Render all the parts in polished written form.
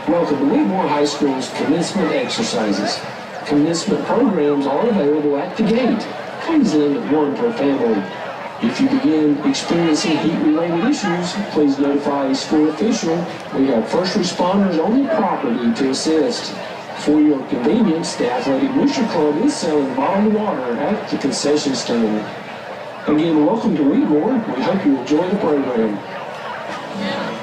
Welcome to Wheatmore High School's commencement exercises. Commencement programs are available at the gate. Please limit one per family. If you begin experiencing heat-related issues, please notify a school official. We have first responders on the property to assist. For your convenience, the Athletic Booster Club is selling bottled water at the concession stand. Again, welcome to Wheatmore. We hope you enjoy the program. Yeah.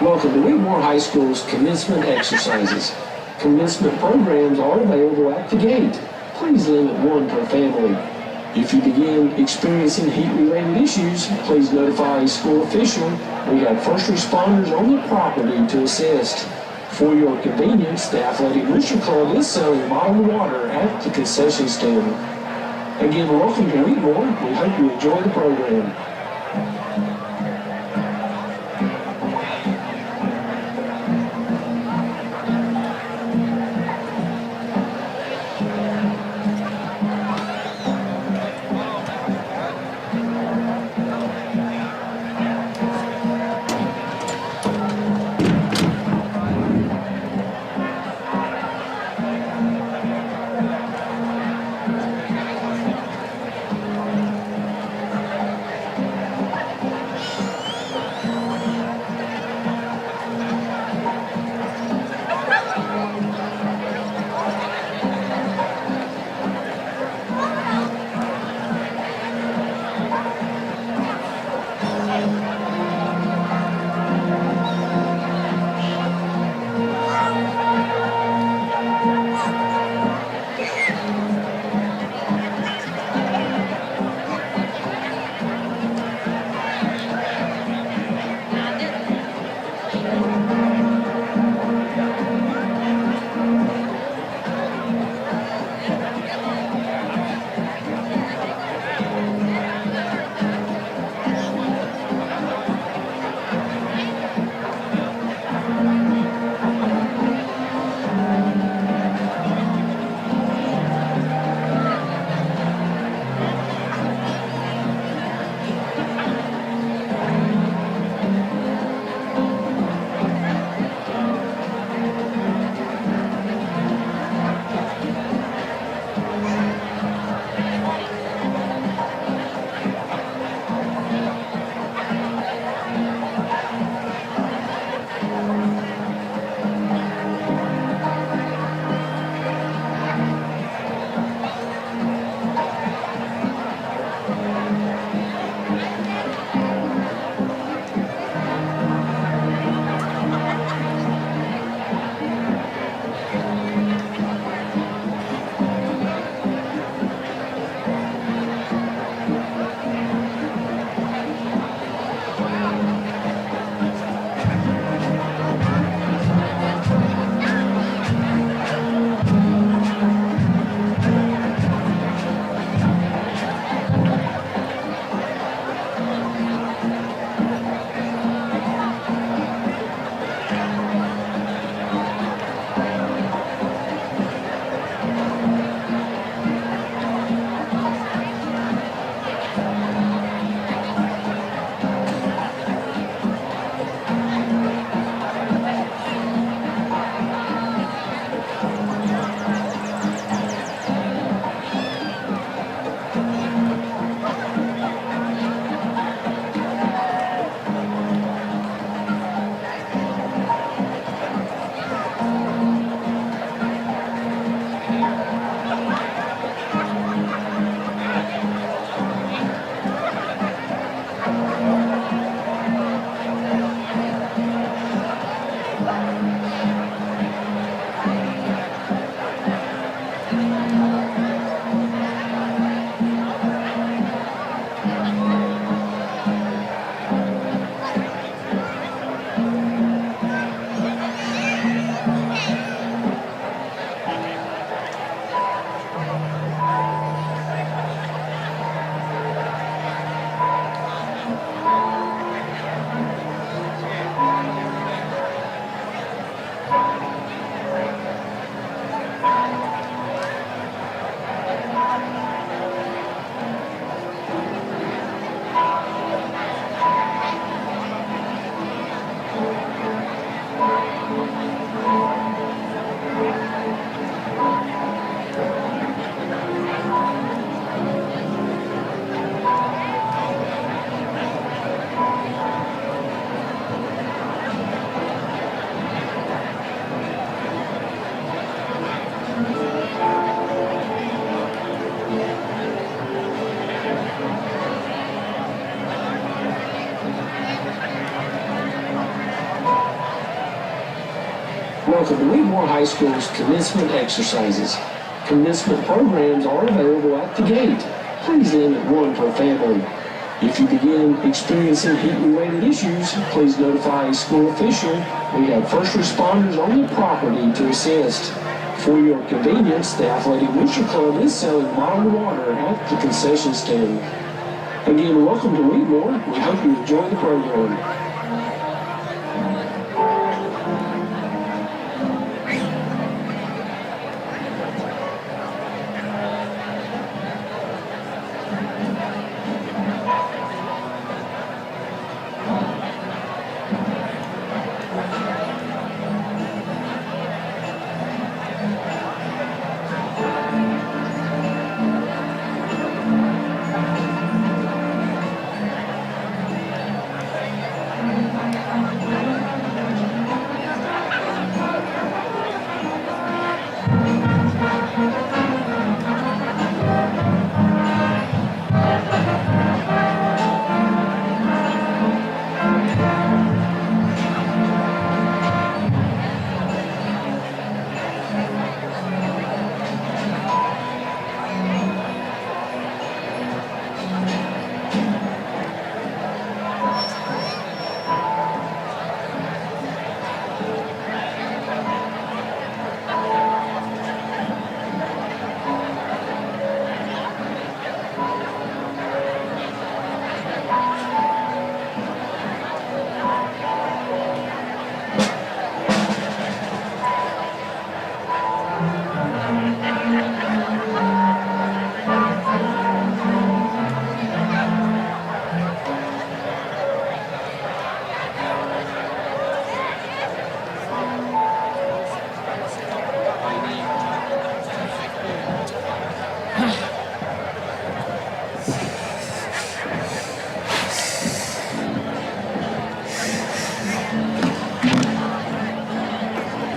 Welcome to Whitmore High School's commencement exercises. Commencement programs are available at the gate. Please limit one per family. If you begin experiencing heat-related issues, please notify a school official. We have first responders on the property to assist. For your convenience, the Athletic Booster Club is selling bottled water at the concession stand. Again, welcome to Whitmore. We hope you enjoy the program. Welcome to Wheatmore High School's commencement exercises. Commencement programs are available at the gate. Please limit one per family. If you begin experiencing heat-related issues, please notify a school official. We have first responders on the property to assist. For your convenience, the Athletic Booster Club is selling bottled water at the concession stand. Again, welcome to Wheatmore. We hope you enjoy the program.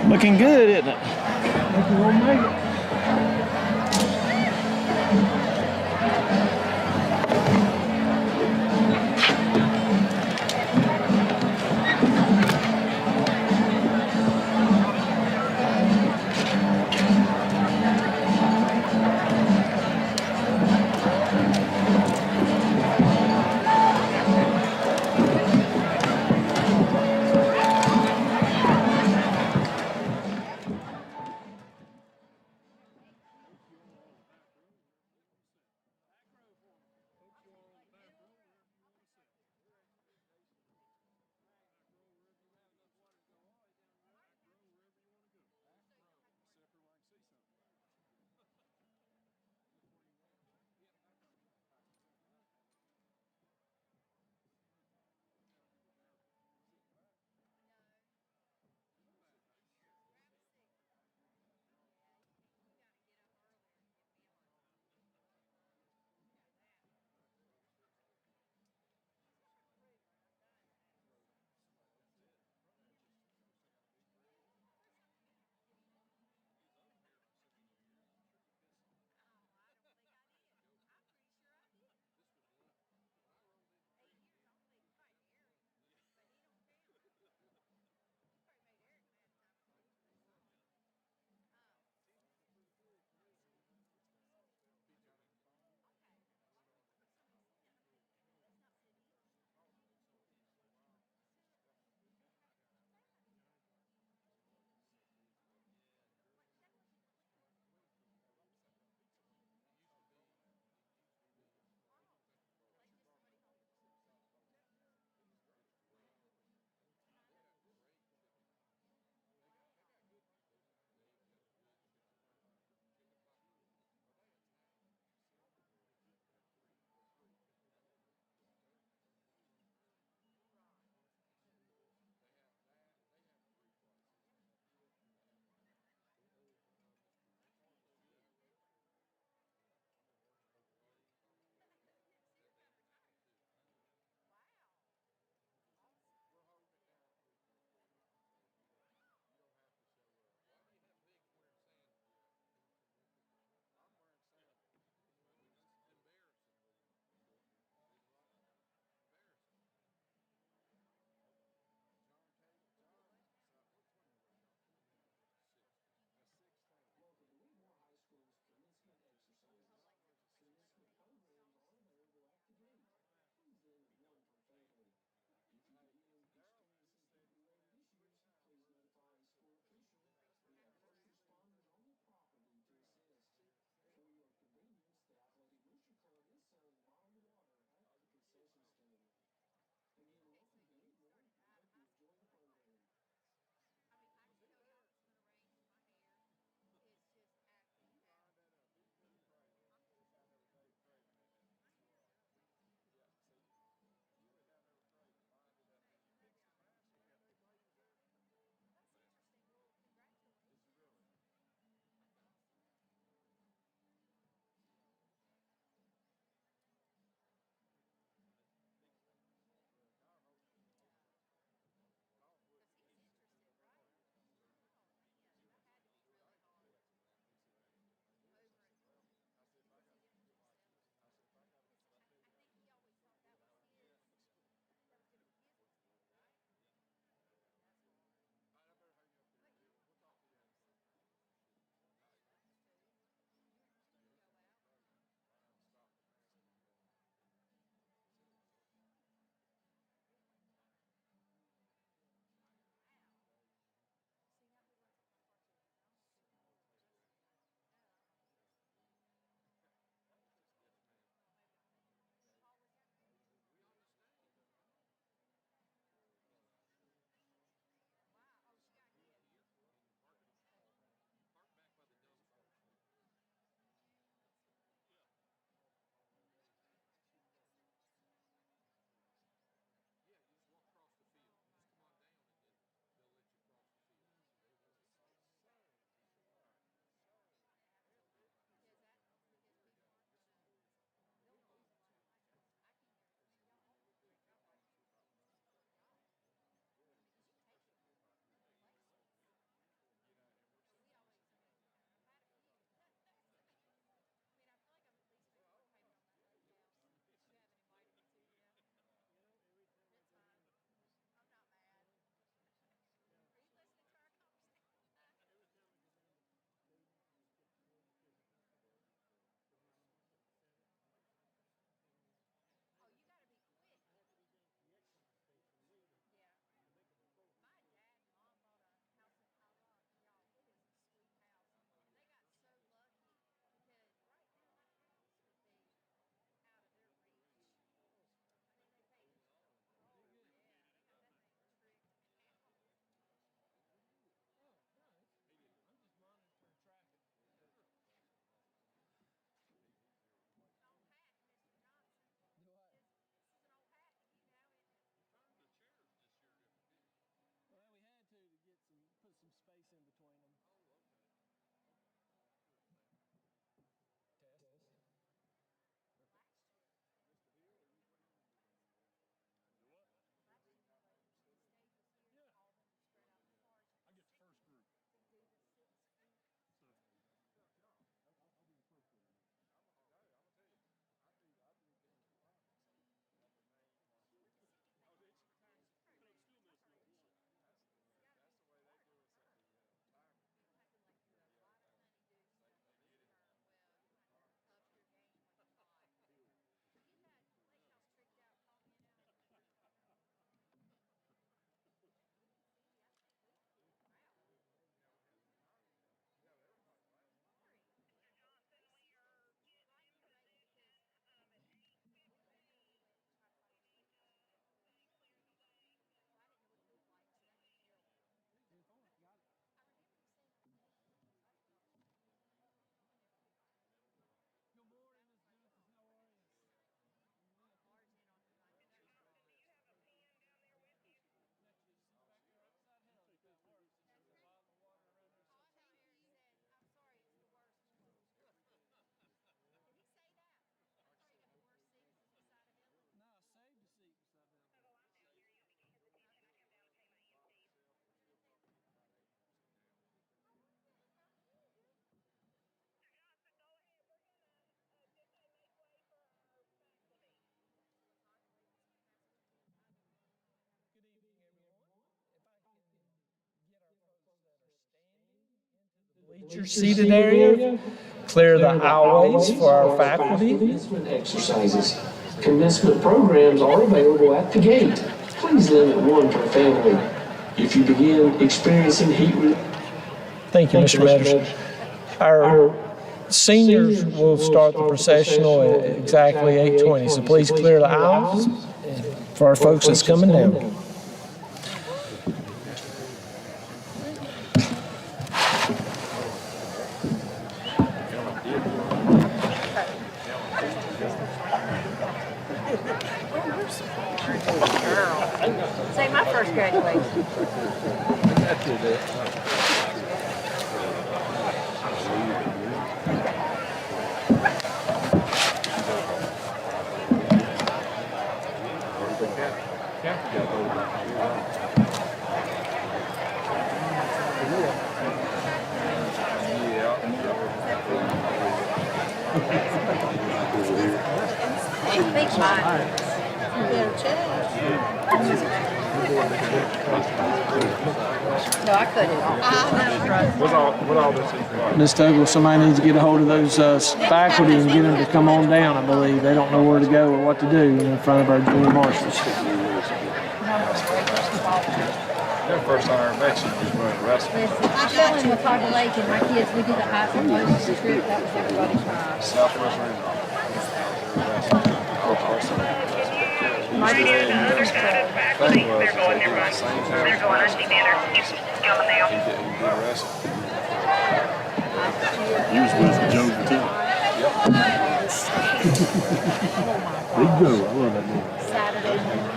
Looking good, isn't it? Think you're gonna make it. Your seated area, clear the aisleways for our faculty. Commencement exercises. Commencement programs are available at the gate. Please limit one per family. If you begin experiencing heat... Thank you, Mr. Metters. Our seniors will start the processional at exactly 8:20, so please clear the aisles for our folks that's coming down. Say my first graduation. Big mine. You better check. No, I cut it off. What all this is? Ms. Douglas, somebody needs to get a hold of those faculty and get them to come on down, I believe. They don't know where to go or what to do in front of our junior marshals. Their first honor election was running wrestling. I'm still in Watauga Lake and my kids, we did the high school motion trip. That was everybody's time. Southwest Regional. Right here, the understaffed faculty, they're going their run. They're going underneath banner. Keep coming down. He was with Joe too. Big Joe, I love that man. Saturday morning.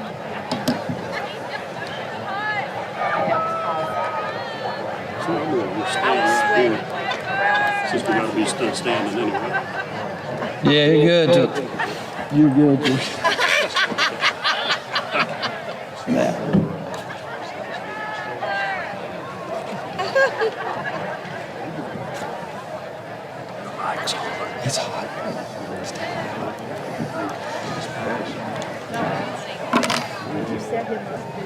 So I'm gonna just I was stand sweating right around my here, since we gotta be still standing anyway. Yeah, you're good. You're good. It's hot. You said he must do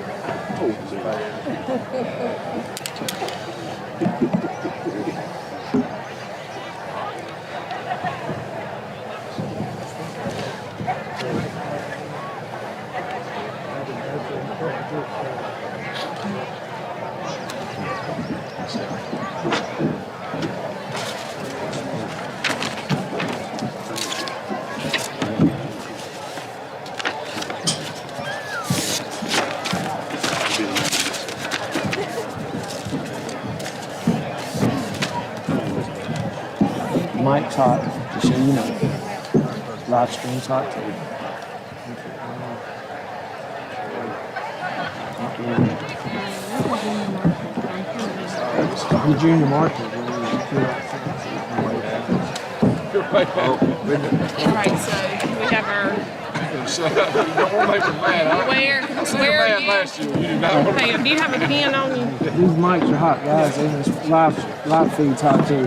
Mike's hot, just so you know. Live stream's hot too. The junior market. Alright, so we have our Shut up. You don't want to make them mad, huh? where I seen them are mad you? last year. You do not want to. Hey, do you have a pen on you? These mics are hot, guys. And this live feed's hot too.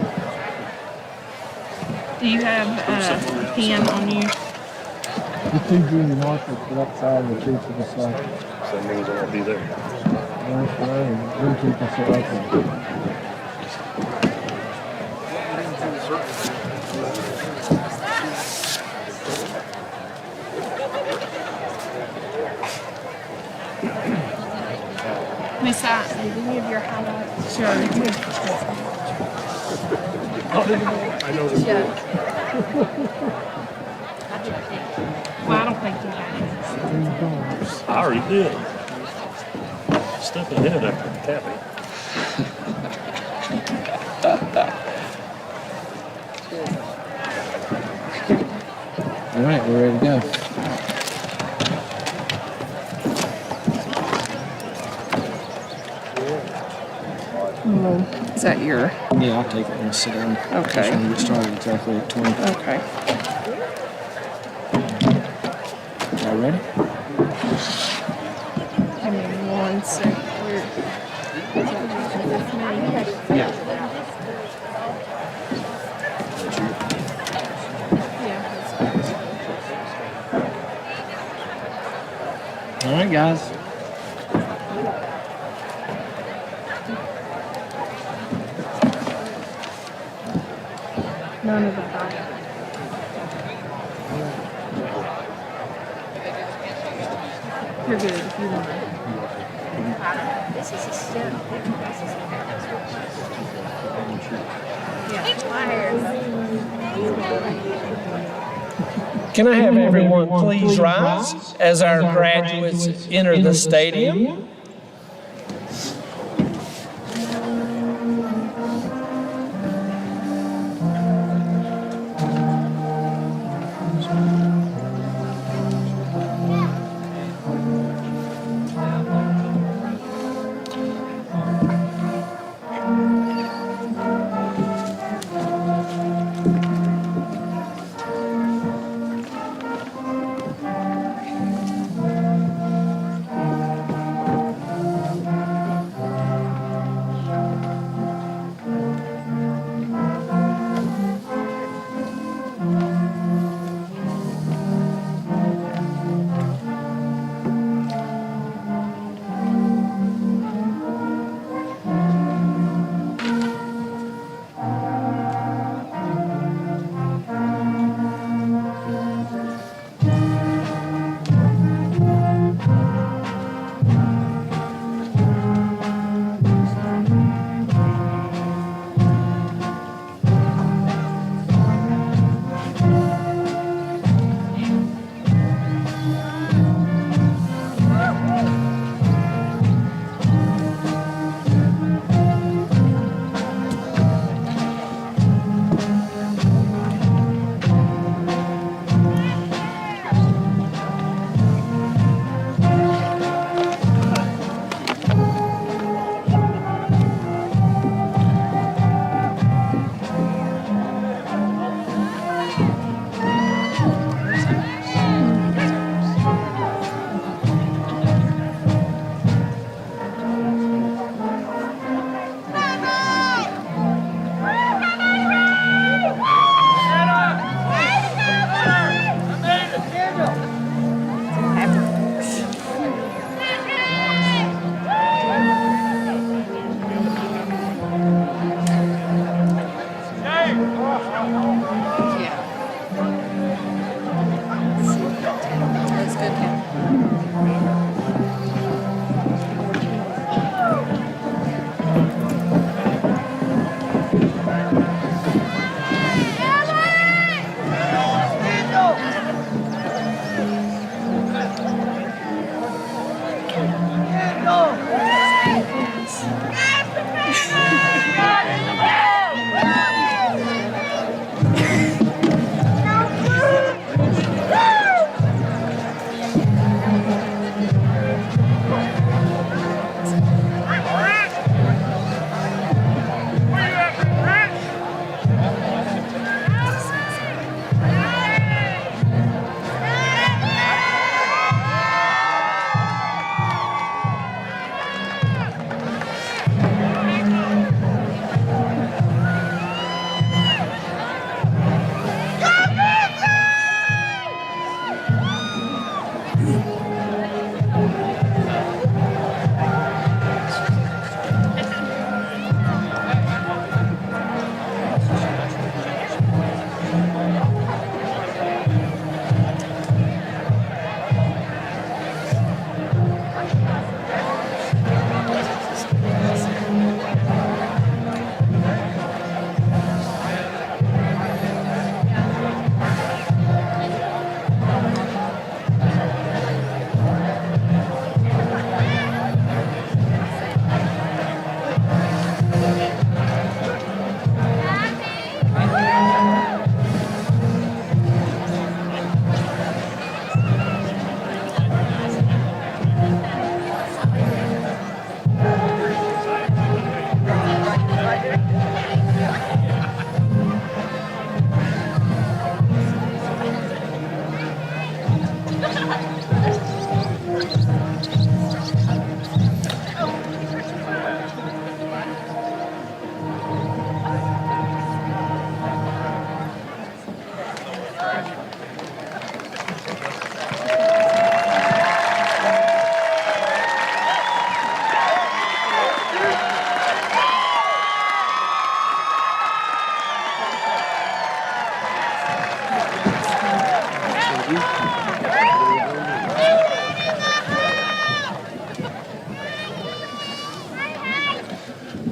Do you have a pen on you? The two junior markets for that side and the two for the side. So that means I won't be there. Them two can sit right there. Miss did any of your highlights? Sure. I know this. Well, I don't think you have. I already did. Step ahead after the capping. All right, we're ready to go. Is that your? Yeah, I'll take it and sit down. Okay. Just when we get started exactly at 20. Okay. Y'all ready? Give me 1 second. Yeah. All right, guys. None of the five. You're good if you want to. This is a step. Yeah, my hair. Can I have everyone please rise as our graduates enter the stadium?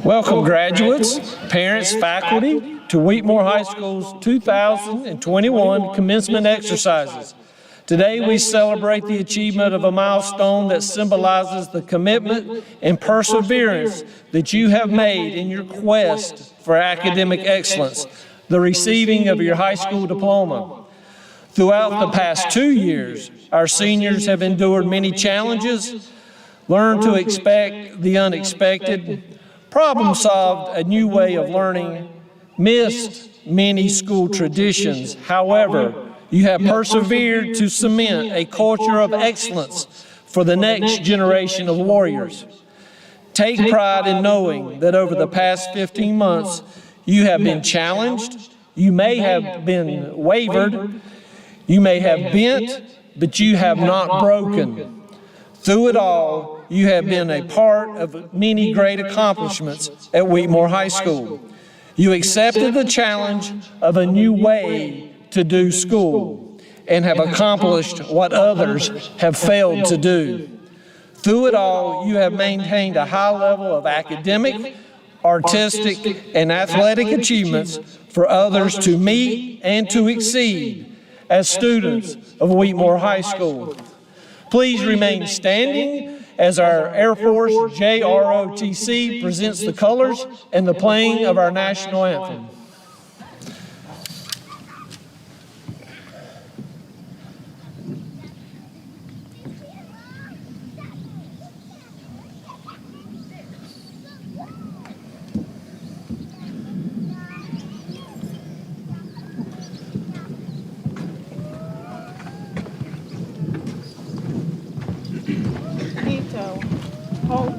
Welcome graduates, parents, faculty to Wheatmore High School's 2021 commencement exercises. Today we celebrate the achievement of a milestone that symbolizes the commitment and perseverance that you have made in your quest for academic excellence, the receiving of your high school diploma. Throughout the past 2 years, our seniors have endured many challenges, learned to expect the unexpected, problem-solved a new way of learning, missed many school traditions. However, you have persevered to cement a culture of excellence for the next generation of warriors. Take pride in knowing that over the past 15 months, you have been challenged, you may have been wavered, you may have bent, but you have not broken. Through it all, you have been a part of many great accomplishments at Wheatmore High School. You accepted the challenge of a new way to do school and have accomplished what others have failed to do. Through it all, you have maintained a high level of academic, artistic, and athletic achievements for others to meet and to exceed as students of Wheatmore High School. Please remain standing as our Air Force JROTC presents the colors and the playing of our national anthem. Nito, hold.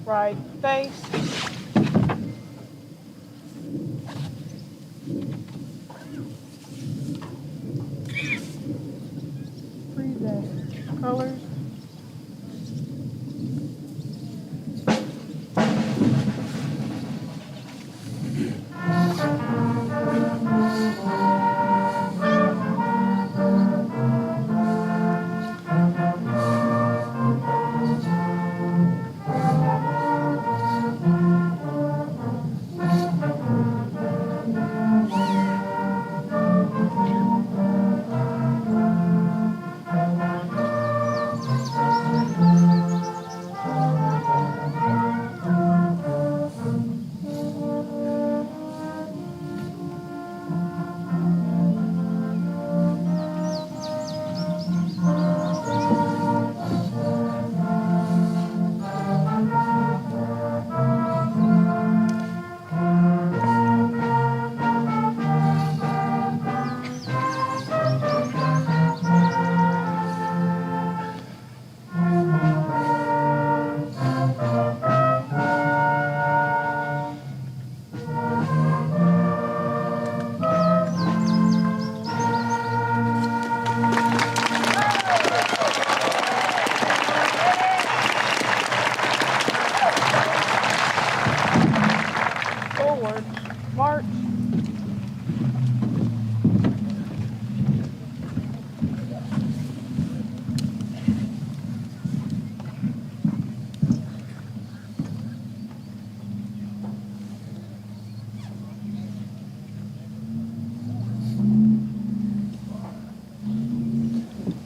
Right face. Present colors. Forward, march.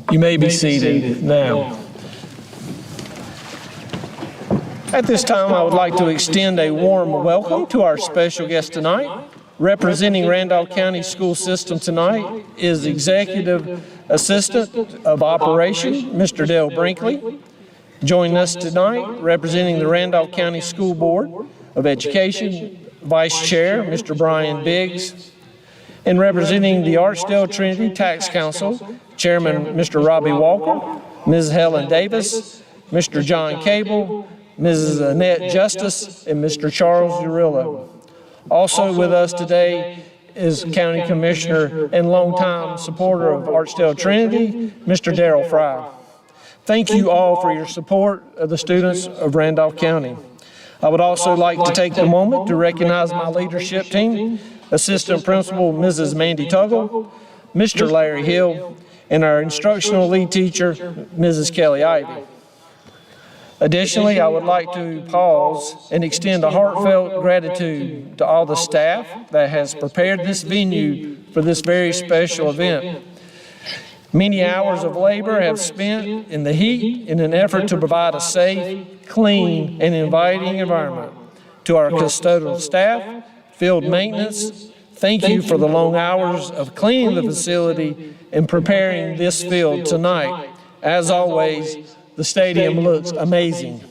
You may be seated now. At this time, I would like to extend a warm welcome to our special guest tonight. Representing Randolph County School System tonight is Executive Assistant of Operation, Mr. Dale Brinkley. Joining us tonight, representing the Randolph County School Board of Education, Vice Chair, Mr. Brian Biggs. And representing the Archdale Trinity Tax Council, Chairman Mr. Robbie Walker, Ms. Helen Davis, Mr. John Cable, Mrs. Annette Justice, and Mr. Charles Urillo. Also with us today is County Commissioner and longtime supporter of Archdale Trinity, Mr. Darrell Fry. Thank you all for your support of the students of Randolph County. I would also like to take the moment to recognize my leadership team, Assistant Principal Mrs. Mandy Tuggle, Mr. Larry Hill, and our instructional lead teacher, Mrs. Kelly Ivy. Additionally, I would like to pause and extend a heartfelt gratitude to all the staff that has prepared this venue for this very special event. Many hours of labor have spent in the heat in an effort to provide a safe, clean, and inviting environment. To our custodial staff, field maintenance, thank you for the long hours of cleaning the facility and preparing this field tonight. As always, the stadium looks amazing.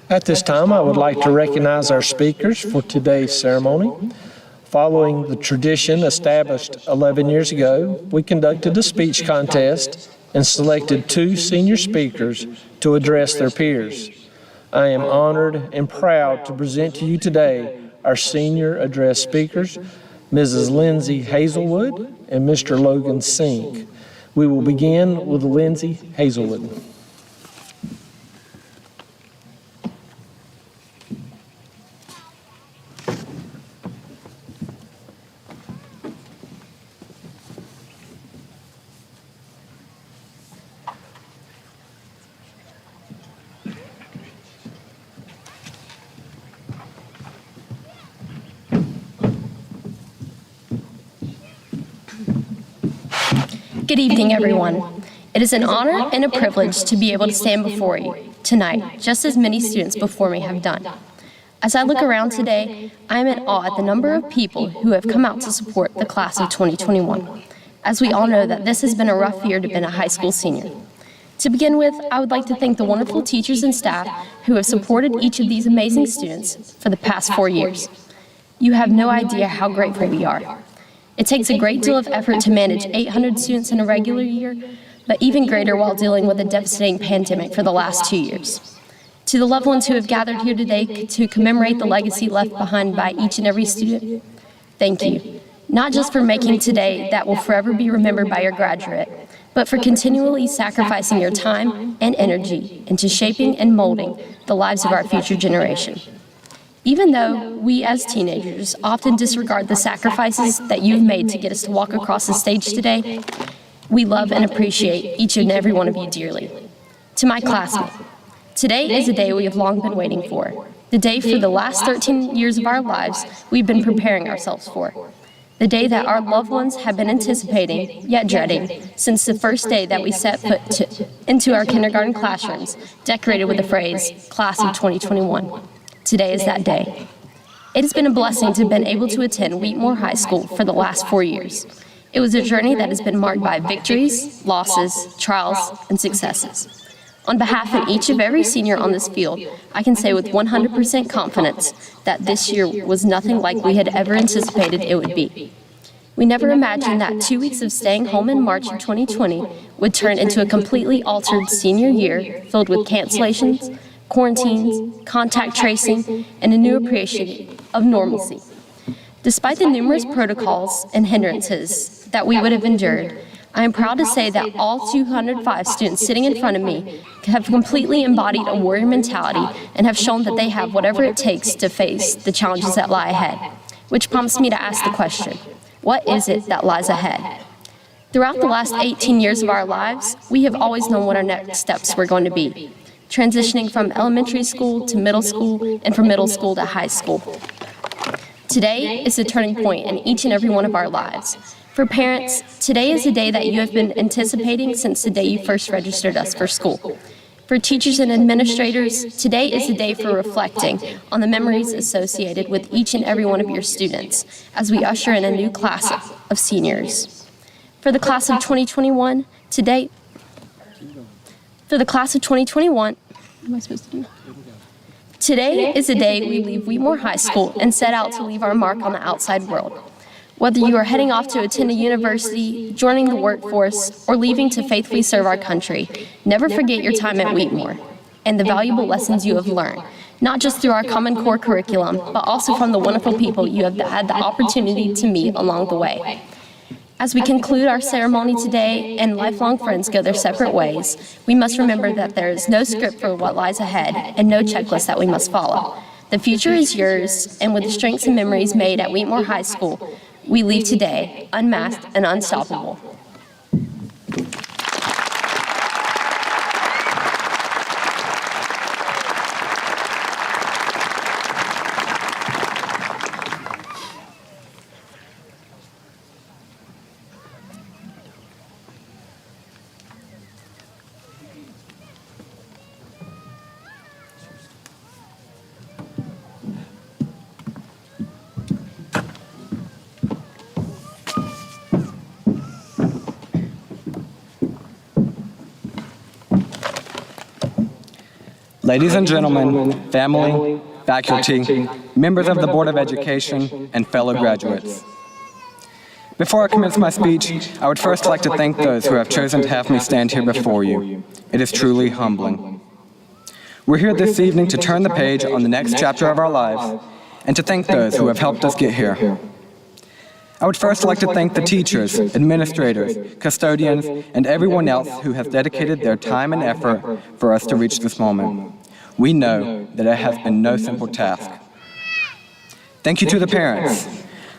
At this time, I would like to recognize our speakers for today's ceremony. Following the tradition established 11 years ago, we conducted a speech contest and selected 2 senior speakers to address their peers. I am honored and proud to present to you today our senior address speakers, Mrs. Lindsay Hazelwood and Mr. Logan Sink. We will begin with Lindsay Hazelwood. Good evening, everyone. It is an honor and a privilege to be able to stand before you tonight, just as many students before me have done. As I look around today, I am in awe at the number of people who have come out to support the class of 2021, as we all know that this has been a rough year to be a high school senior. To begin with, I would like to thank the wonderful teachers and staff who have supported each of these amazing students for the past 4 years. You have no idea how grateful we are. It takes a great deal of effort to manage 800 students in a regular year, but even greater while dealing with a devastating pandemic for the last 2 years. To the loved ones who have gathered here today to commemorate the legacy left behind by each and every student, thank you. Not just for making today that will forever be remembered by your graduate, but for continually sacrificing your time and energy into shaping and molding the lives of our future generation. Even though we as teenagers often disregard the sacrifices that you've made to get us to walk across the stage today, we love and appreciate each and every one of you dearly. To my classmates, today is a day we have long been waiting for. The day for the last 13 years of our lives we've been preparing ourselves for. The day that our loved ones have been anticipating, yet dreading, since the first day that we set foot into our kindergarten classrooms, decorated with the phrase, Class of 2021. Today is that day. It has been a blessing to have been able to attend Wheatmore High School for the last 4 years. It was a journey that has been marked by victories, losses, trials, and successes. On behalf of each of every senior on this field, I can say with 100% confidence that this year was nothing like we had ever anticipated it would be. We never imagined that 2 weeks of staying home in March of 2020 would turn into a completely altered senior year filled with cancellations, quarantines, contact tracing, and a new appreciation of normalcy. Despite the numerous protocols and hindrances that we would have endured, I am proud to say that all 205 students sitting in front of me have completely embodied a warrior mentality and have shown that they have whatever it takes to face the challenges that lie ahead, which prompts me to ask the question, what is it that lies ahead? Throughout the last 18 years of our lives, we have always known what our next steps were going to be, transitioning from elementary school to middle school and from middle school to high school. Today is the turning point in each and every one of our lives. For parents, today is the day that you have been anticipating since the day you first registered us for school. For teachers and administrators, today is the day for reflecting on the memories associated with each and every one of your students as we usher in a new class of seniors. For the class of 2021, today is the day we leave Wheatmore High School and set out to leave our mark on the outside world. Whether you are heading off to attend a university, joining the workforce, or leaving to faithfully serve our country, never forget your time at Wheatmore and the valuable lessons you have learned, not just through our Common Core curriculum, but also from the wonderful people you have had the opportunity to meet along the way. As we conclude our ceremony today and lifelong friends go their separate ways, we must remember that there is no script for what lies ahead and no checklist that we must follow. The future is yours, and with the strengths and memories made at Wheatmore High School, we leave today unmasked and unstoppable. Ladies and gentlemen, family, faculty, members of the Board of Education, and fellow graduates. Before I commence my speech, I would first like to thank those who have chosen to have me stand here before you. It is truly humbling. We're here this evening to turn the page on the next chapter of our lives and to thank those who have helped us get here. I would first like to thank the teachers, administrators, custodians, and everyone else who has dedicated their time and effort for us to reach this moment. We know that it has been no simple task. Thank you to the parents.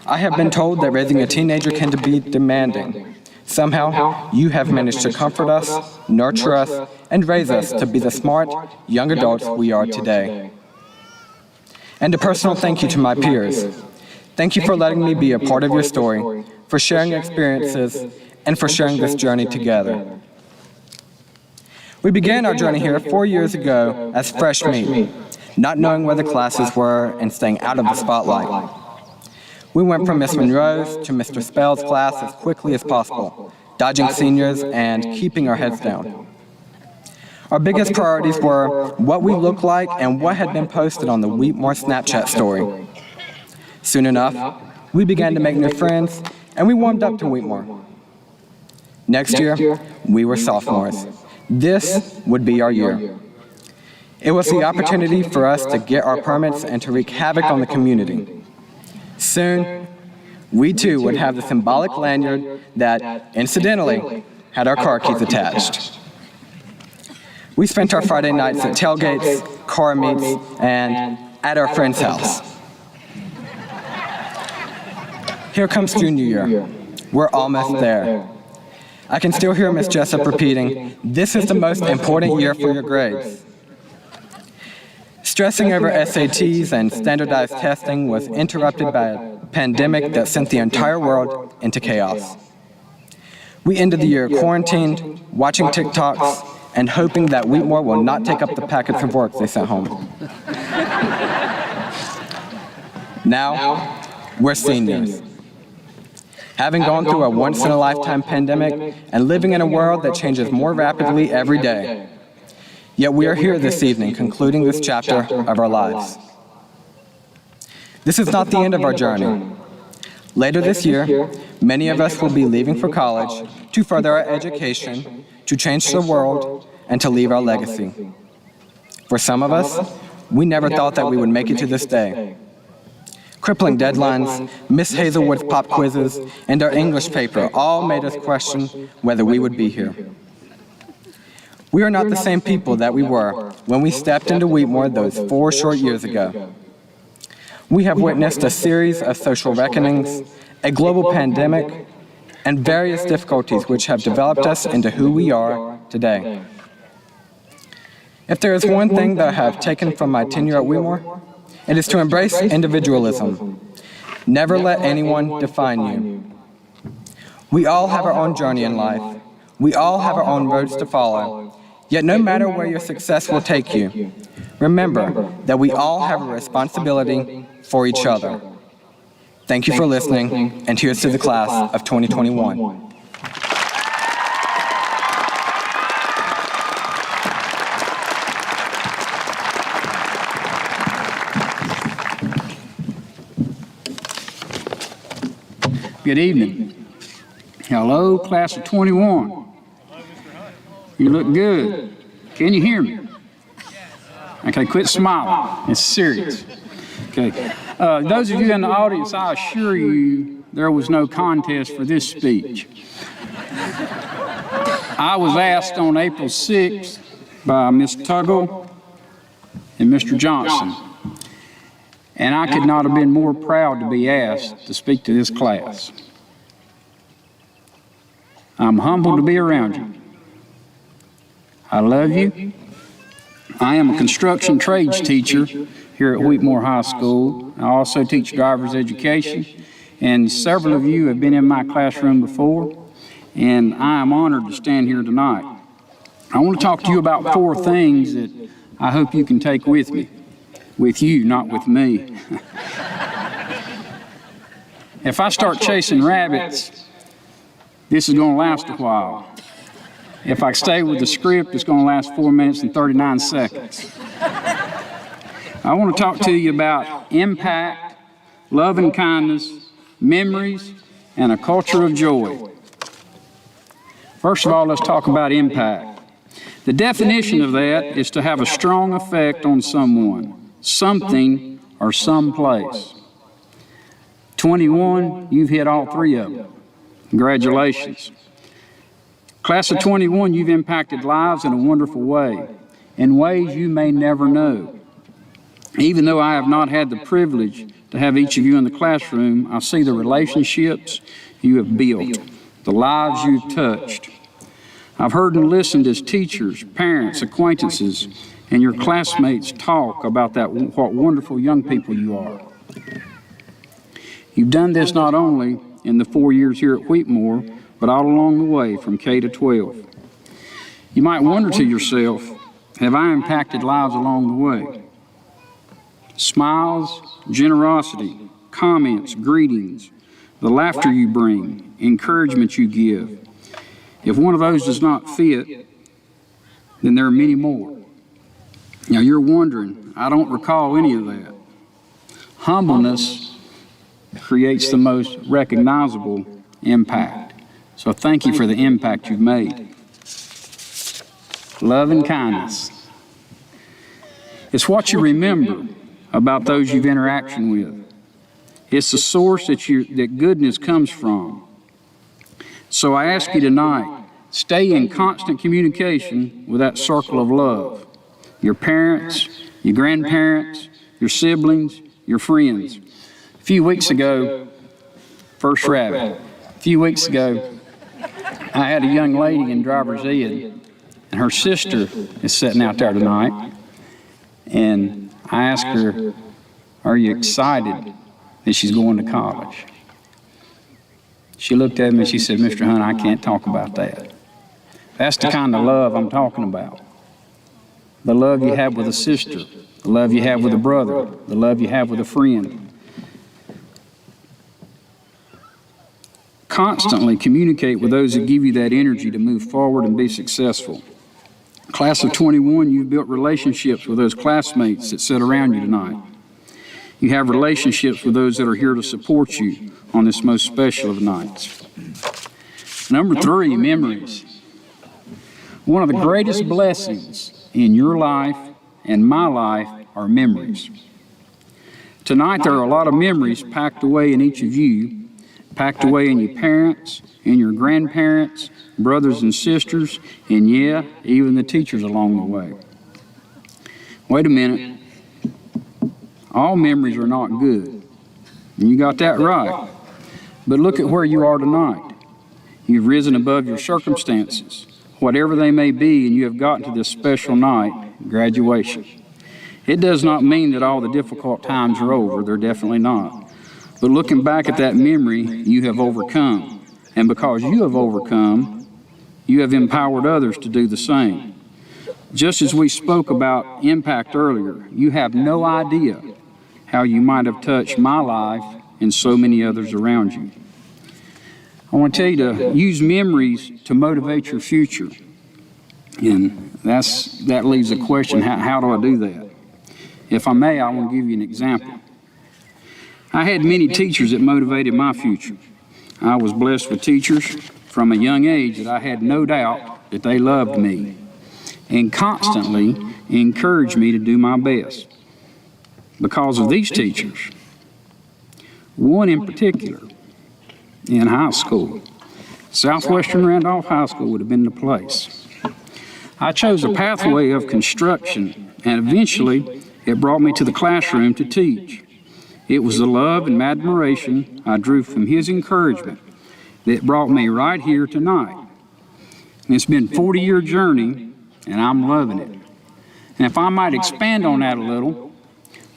I have been told that raising a teenager can be demanding. Somehow, you have managed to comfort us, nurture us, and raise us to be the smart, young adults we are today. And a personal thank you to my peers. Thank you for letting me be a part of your story, for sharing experiences, and for sharing this journey together. We began our journey here 4 years ago as fresh meat, not knowing where the classes were and staying out of the spotlight. We went from Miss Monroe's to Mr. Spell's class as quickly as possible, dodging seniors and keeping our heads down. Our biggest priorities were what we looked like and what had been posted on the Wheatmore Snapchat story. Soon enough, we began to make new friends, and we warmed up to Wheatmore. Next year, we were sophomores. This would be our year. It was the opportunity for us to get our permits and to wreak havoc on the community. Soon, we too would have the symbolic lanyard that, incidentally, had our car keys attached. We spent our Friday nights at tailgates, car meets, and at our friend's house. Here comes junior year. We're almost there. I can still hear Miss Jessup repeating, "This is the most important year for your grades." Stressing over SATs and standardized testing was interrupted by a pandemic that sent the entire world into chaos. We ended the year quarantined, watching TikToks, and hoping that Wheatmore will not take up the packets of work they sent home. Now, we're seniors. Having gone through a once-in-a-lifetime pandemic and living in a world that changes more rapidly every day. Yet we are here this evening concluding this chapter of our lives. This is not the end of our journey. Later this year, many of us will be leaving for college to further our education, to change the world, and to leave our legacy. For some of us, we never thought that we would make it to this day. Crippling deadlines, Miss Hazelwood's pop quizzes, and our English paper all made us question whether we would be here. We are not the same people that we were when we stepped into Wheatmore those 4 short years ago. We have witnessed a series of social reckonings, a global pandemic, and various difficulties which have developed us into who we are today. If there is one thing that I have taken from my tenure at Wheatmore, it is to embrace individualism. Never let anyone define you. We all have our own journey in life. We all have our own roads to follow. Yet no matter where your success will take you, remember that we all have a responsibility for each other. Thank you for listening, and here's to the class of 2021. Good evening. Hello, class of 21. You look good. Can you hear me? Okay, quit smiling. It's serious. Okay. Those of you in the audience, I assure you there was no contest for this speech. I was asked on April 6th by Ms. Tuggle and Mr. Johnson, and I could not have been more proud to be asked to speak to this class. I'm humbled to be around you. I love you. I am a construction trades teacher here at Wheatmore High School. I also teach driver's education, and several of you have been in my classroom before, and I am honored to stand here tonight. I want to talk to you about 4 things that I hope you can take with me. With you, not with me. If I start chasing rabbits, this is going to last a while. If I stay with the script, it's going to last 4 minutes and 39 seconds. I want to talk to you about impact, love and kindness, memories, and a culture of joy. First of all, let's talk about impact. The definition of that is to have a strong effect on someone, something, or someplace. 21, you've hit all 3 of them. Congratulations. Class of 21, you've impacted lives in a wonderful way, in ways you may never know. Even though I have not had the privilege to have each of you in the classroom, I see the relationships you have built, the lives you've touched. I've heard and listened as teachers, parents, acquaintances, and your classmates talk about what wonderful young people you are. You've done this not only in the 4 years here at Wheatmore, but all along the way from K to 12. You might wonder to yourself, have I impacted lives along the way? Smiles, generosity, comments, greetings, the laughter you bring, encouragement you give. If one of those does not fit, then there are many more. Now you're wondering, I don't recall any of that. Humbleness creates the most recognizable impact. So thank you for the impact you've made. Love and kindness. It's what you remember about those you've interaction with. It's the source that goodness comes from. So I ask you tonight, stay in constant communication with that circle of love. Your parents, your grandparents, your siblings, your friends. A few weeks ago, first rabbit, a few weeks ago, I had a young lady in driver's ed, and her sister is sitting out there tonight, and I asked her, are you excited that she's going to college? She looked at me and she said, Mr. Hunt, I can't talk about that. That's the kind of love I'm talking about. The love you have with a sister, the love you have with a brother, the love you have with a friend. Constantly communicate with those that give you that energy to move forward and be successful. Class of 21, you've built relationships with those classmates that sit around you tonight. You have relationships with those that are here to support you on this most special of nights. Number 3, memories. One of the greatest blessings in your life and my life are memories. Tonight there are a lot of memories packed away in each of you, packed away in your parents, in your grandparents, brothers and sisters, and yeah, even the teachers along the way. Wait a minute. All memories are not good. And you got that right. But look at where you are tonight. You've risen above your circumstances, whatever they may be, and you have gotten to this special night, graduation. It does not mean that all the difficult times are over. They're definitely not. But looking back at that memory, you have overcome. And because you have overcome, you have empowered others to do the same. Just as we spoke about impact earlier, you have no idea how you might have touched my life and so many others around you. I want to tell you to use memories to motivate your future. And that leaves a question, how do I do that? If I may, I want to give you an example. I had many teachers that motivated my future. I was blessed with teachers from a young age that I had no doubt that they loved me and constantly encouraged me to do my best. Because of these teachers, one in particular, in high school, Southwestern Randolph High School would have been the place. I chose a pathway of construction, and eventually it brought me to the classroom to teach. It was the love and admiration I drew from his encouragement that brought me right here tonight. And it's been a 40-year journey, and I'm loving it. And if I might expand on that a little,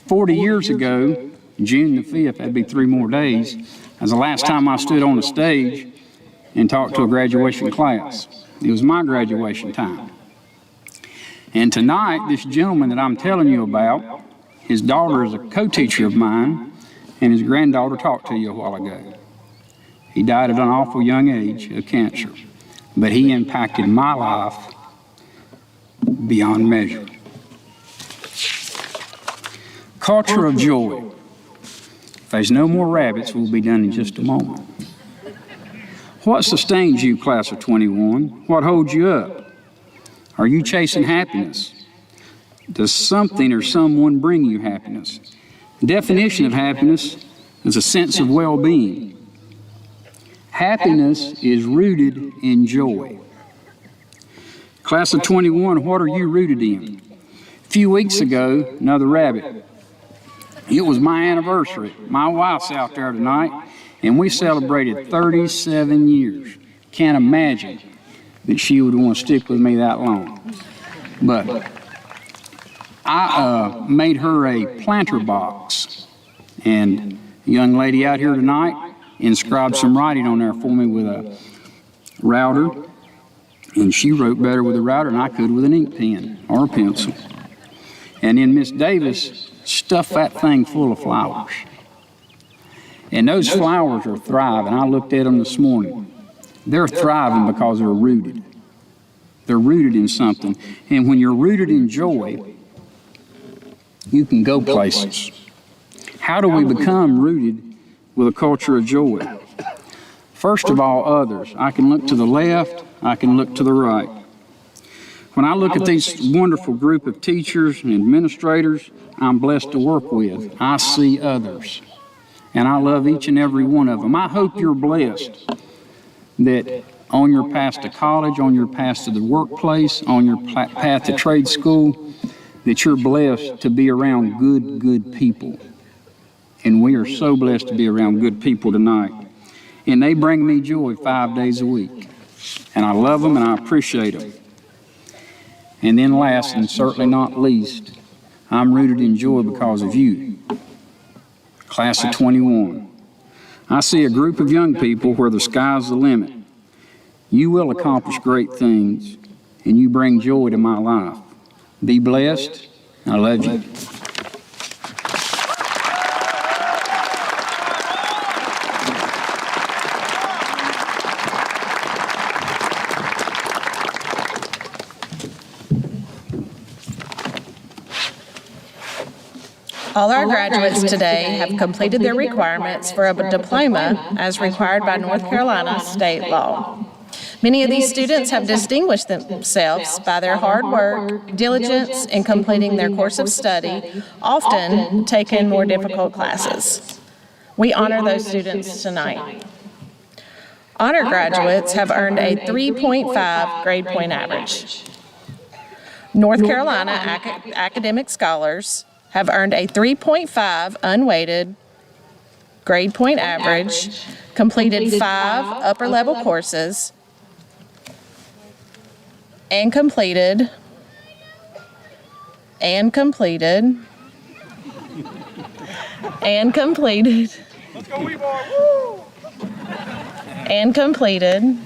40 years ago, June the 5th, that'd be 3 more days, was the last time I stood on a stage and talked to a graduation class. It was my graduation time. And tonight, this gentleman that I'm telling you about, his daughter is a co-teacher of mine, and his granddaughter talked to you a while ago. He died at an awful young age of cancer, but he impacted my life beyond measure. Culture of joy. If there's no more rabbits, we'll be done in just a moment. What sustains you, class of 21? What holds you up? Are you chasing happiness? Does something or someone bring you happiness? The definition of happiness is a sense of well-being. Happiness is rooted in joy. Class of 21, what are you rooted in? A few weeks ago, another rabbit. It was my anniversary. My wife's out there tonight, and we celebrated 37 years. Can't imagine that she would want to stick with me that long. But I made her a planter box, and a young lady out here tonight inscribed some writing on there for me with router, and she wrote better with a router than I could with an ink pen or a pencil. And then Miss Davis stuffed that thing full of flowers. And those flowers are thriving. I looked at them this morning. They're thriving because they're rooted. They're rooted in something. And when you're rooted in joy, you can go places. How do we become rooted with a culture of joy? First of all, others. I can look to the left, I can look to the right. When I look at this wonderful group of teachers and administrators I'm blessed to work with, I see others. And I love each and every one of them. I hope you're blessed that on your path to college, on your path to the workplace, on your path to trade school, that you're blessed to be around good people. And we are so blessed to be around good people tonight. And they bring me joy 5 days a week. And I love them and I appreciate them. And then last and certainly not least, I'm rooted in joy because of you. Class of 21. I see a group of young people where the sky's the limit. You will accomplish great things, and you bring joy to my life. Be blessed. I love you. All our graduates today have completed their requirements for a diploma as required by North Carolina state law. Many of these students have distinguished themselves by their hard work, diligence in completing their course of study, often taking more difficult classes. We honor those students tonight. Honor graduates have earned a 3.5 grade point average. North Carolina academic scholars have earned a 3.5 unweighted grade point average, completed 5 upper-level courses, and completed Let's go, we boy, woo! And completed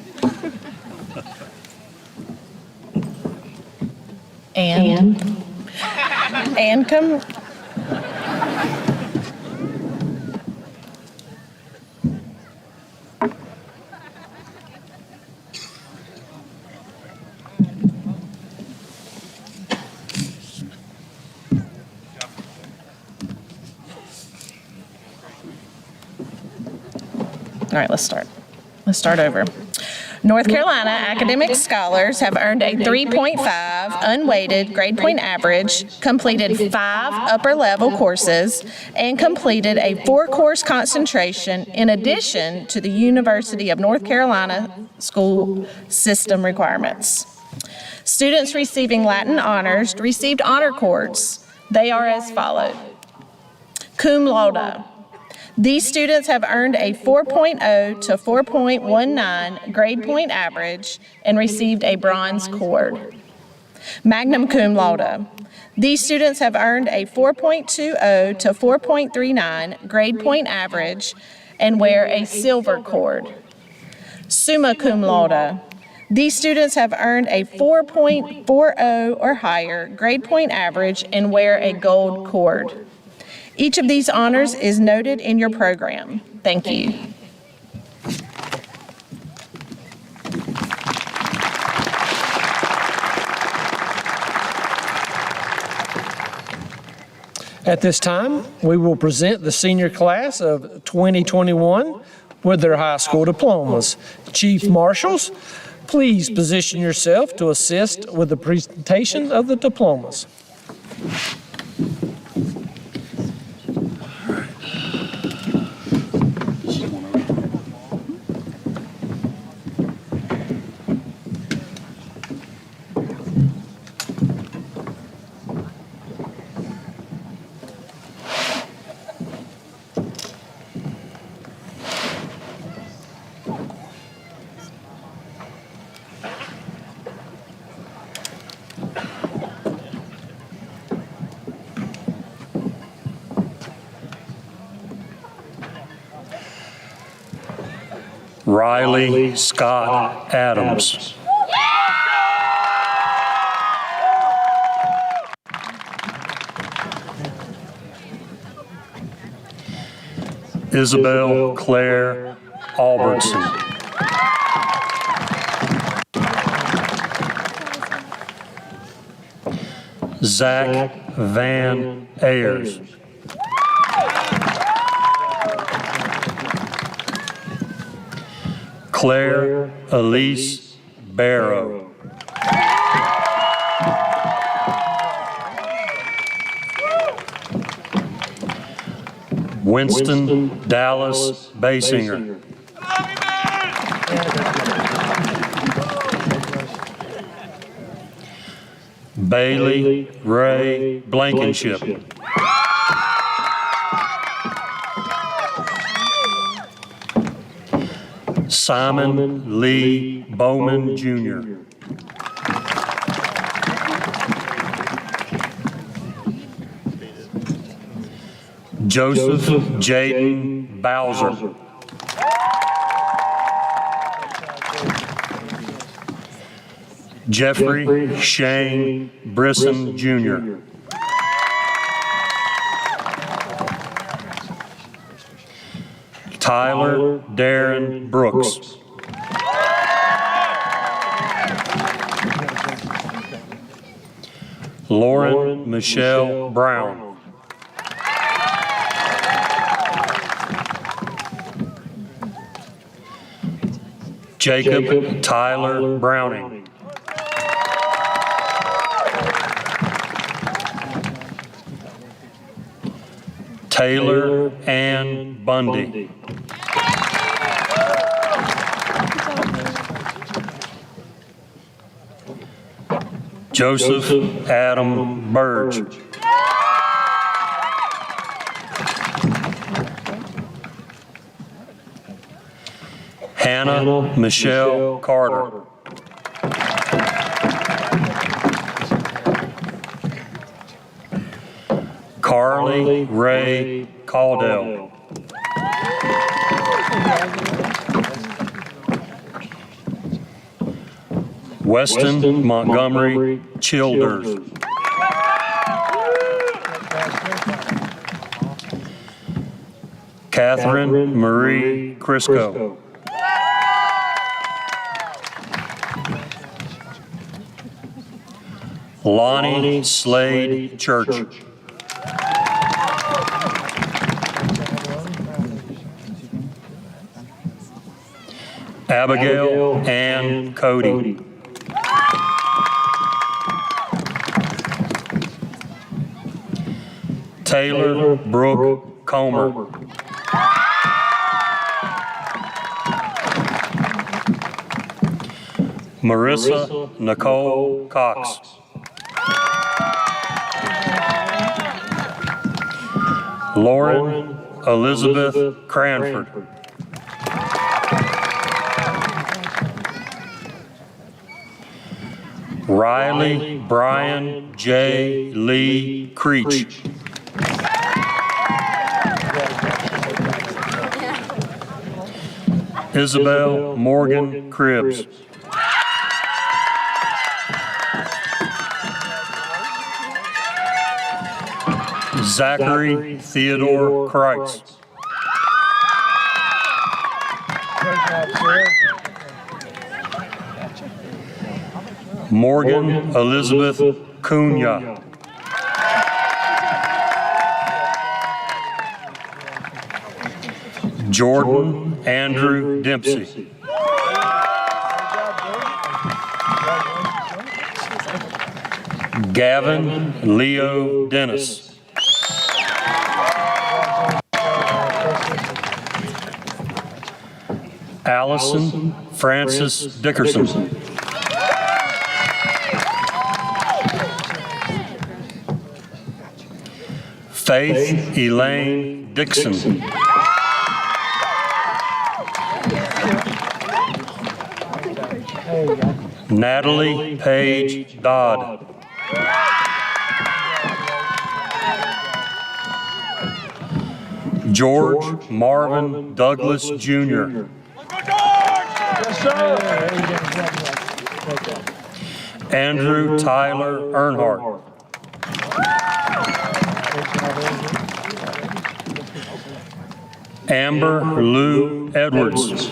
All right, let's start over. North Carolina academic scholars have earned a 3.5 unweighted grade point average, completed 5 upper-level courses, and completed a 4-course concentration in addition to the University of North Carolina school system requirements. Students receiving Latin honors received honor cords. They are as follows. Cum laude. These students have earned a 4.0 to 4.19 grade point average and received a bronze cord. Magna cum laude. These students have earned a 4.20 to 4.39 grade point average and wear a silver cord. Summa cum laude. These students have earned a 4.40 or higher grade point average and wear a gold cord. Each of these honors is noted in your program. Thank you. At this time, we will present the senior class of 2021 with their high school diplomas. Chief Marshals, please position yourself to assist with the presentation of the diplomas. Riley Scott Adams. Isabel Claire Albertson. Zach Van Ayers. Claire Elise Barrow. Winston Dallas Basinger. Bailey Ray Blankenship. Simon Lee Bowman Jr. Joseph Jaden Bowser. Jeffrey Shane Brisson Jr. Tyler Darren Brooks. Lauren Michelle Brown. Jacob Tyler Browning. Taylor Ann Bundy. Joseph Adam Burge. Hannah Michelle Carter. Carly Ray Caldell. Weston Montgomery Childers. Catherine Marie Crisco. Lonnie Slade Church. Abigail Ann Cody. Taylor Brooke Comer. Marissa Nicole Cox. Lauren Elizabeth Cranford. Riley Brian J. Lee Creech. Isabel Morgan Cribbs. Zachary Theodore Kreitz. Morgan Elizabeth Cunha. Jordan Andrew Dempsey. Gavin Leo Dennis. Allison Francis Dickerson. Faith Elaine Dixon. Natalie Paige Dodd. George Marvin Douglas Jr. Andrew Tyler Earnhardt. Amber Lou Edwards.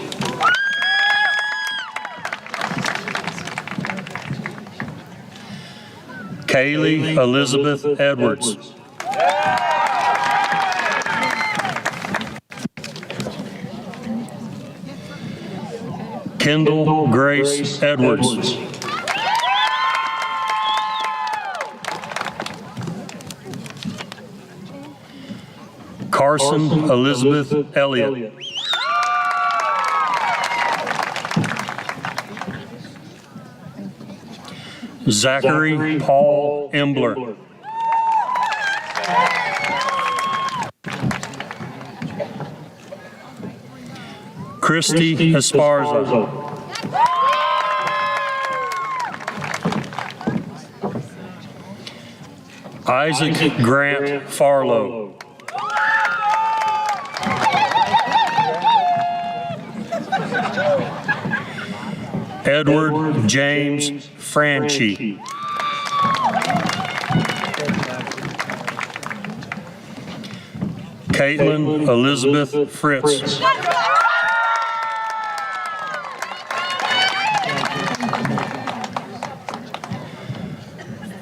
Kaylee Elizabeth Edwards. Kendall Grace Edwards. Carson Elizabeth Elliott. Zachary Paul Embler. Christy Esparza. Isaac Grant Farlow. Edward James Franchi. Caitlin Elizabeth Fritz.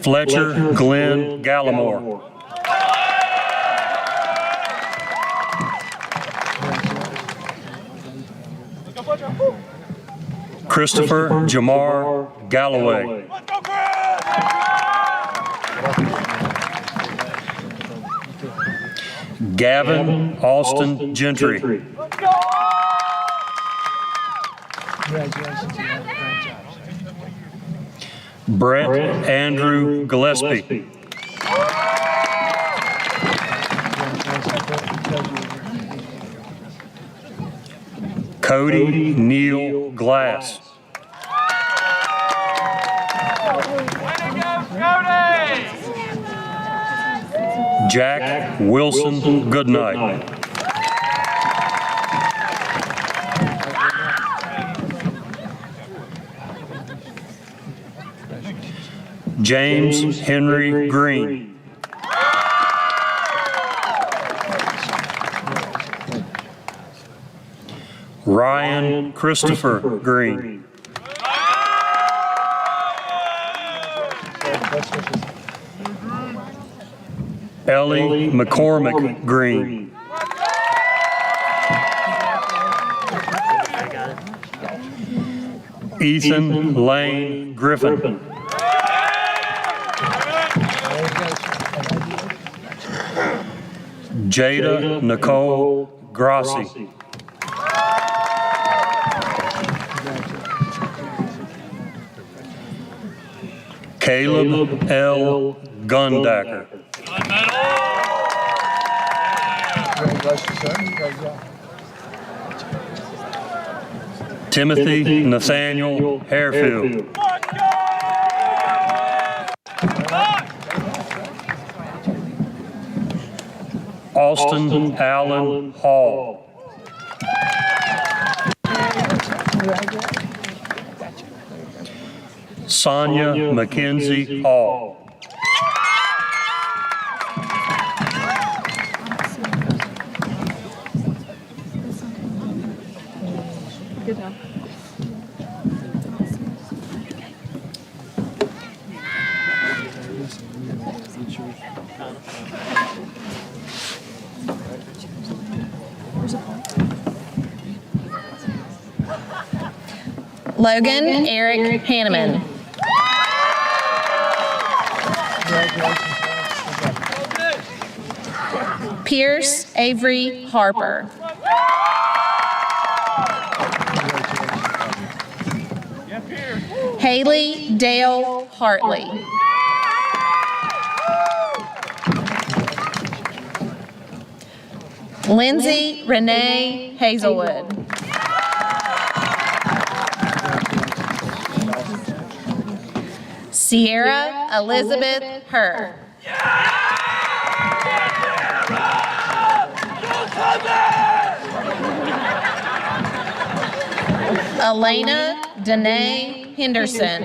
Fletcher Glenn Gallimore. Christopher Jamar Galloway. Gavin Austin Gentry. Brett Andrew Gillespie. Cody Neal Glass. Jack Wilson Goodnight. James Henry Green. Ryan Christopher Green. Ellie McCormick Green. Ethan Lane Griffin. Jada Nicole Grassi. Caleb L. Gundacker. Timothy Nathaniel Harefield. Austin Allen Hall. Sonia Mackenzie Hall. Good job. Logan Eric Hanneman. Pierce Avery Harper. Haley Dale Hartley. Lindsay Renee Hazelwood. Sierra Elizabeth Herr. Elena Danae Henderson.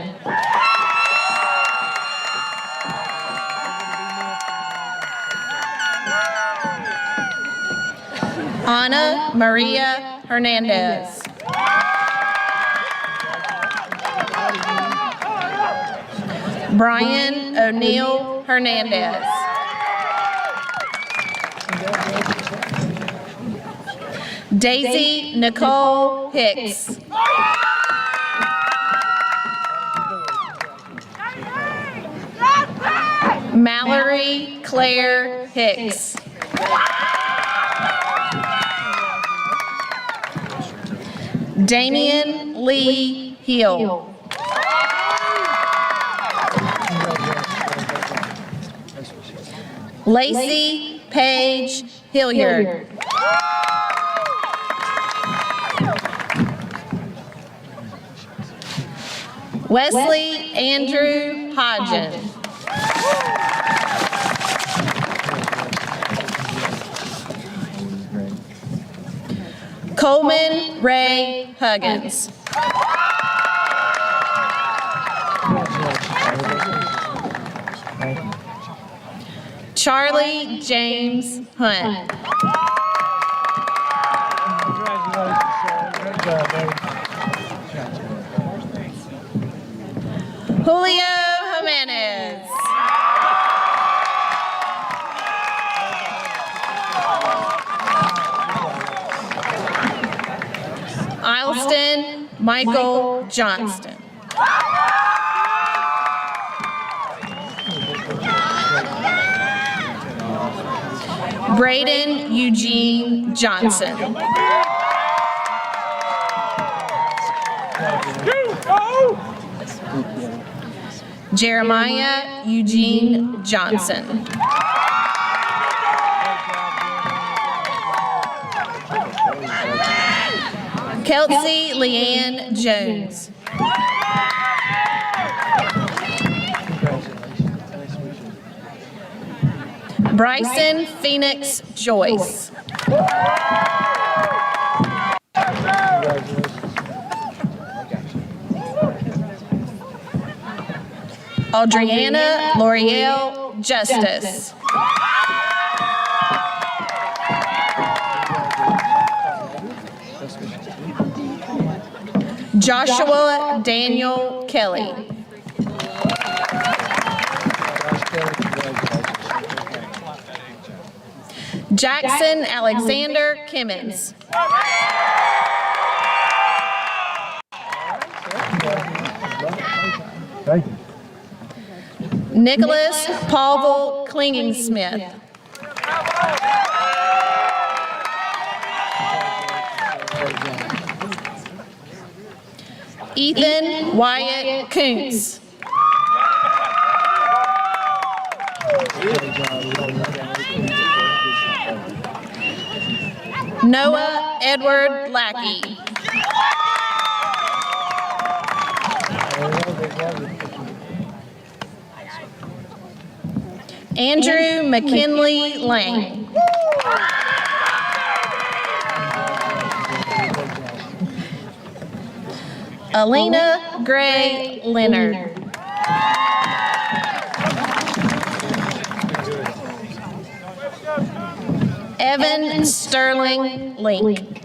Ana Maria Hernandez. Brian O'Neill Hernandez. Daisy Nicole Hicks. Mallory Claire Hicks. Damian Lee Hill. Lacey Paige Hilliard. Wesley Andrew Hodgen. Coleman Ray Huggins. Charlie James Hunt. Julio Jimenez. Ilston Michael Johnston. Braden Eugene Johnson. Jeremiah Eugene Johnson. Kelsey Leanne Jones. Bryson Phoenix Joyce. Audriana L'Oreal Justice. Joshua Daniel Kelly. Jackson Alexander Kimmons. Nicholas Paul Klingensmith. Ethan Wyatt Kuntz. Noah Edward Lackey. Andrew McKinley Lang. Alina Gray Leonard. Evan Sterling Link.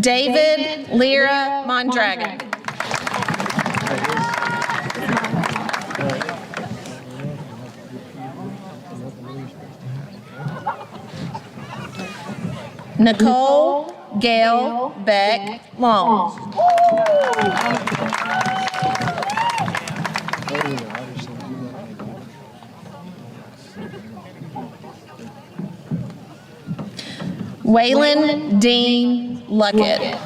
David Lyra Mondragon. Nicole Gail Beck Long. Waylon Dean Luckett.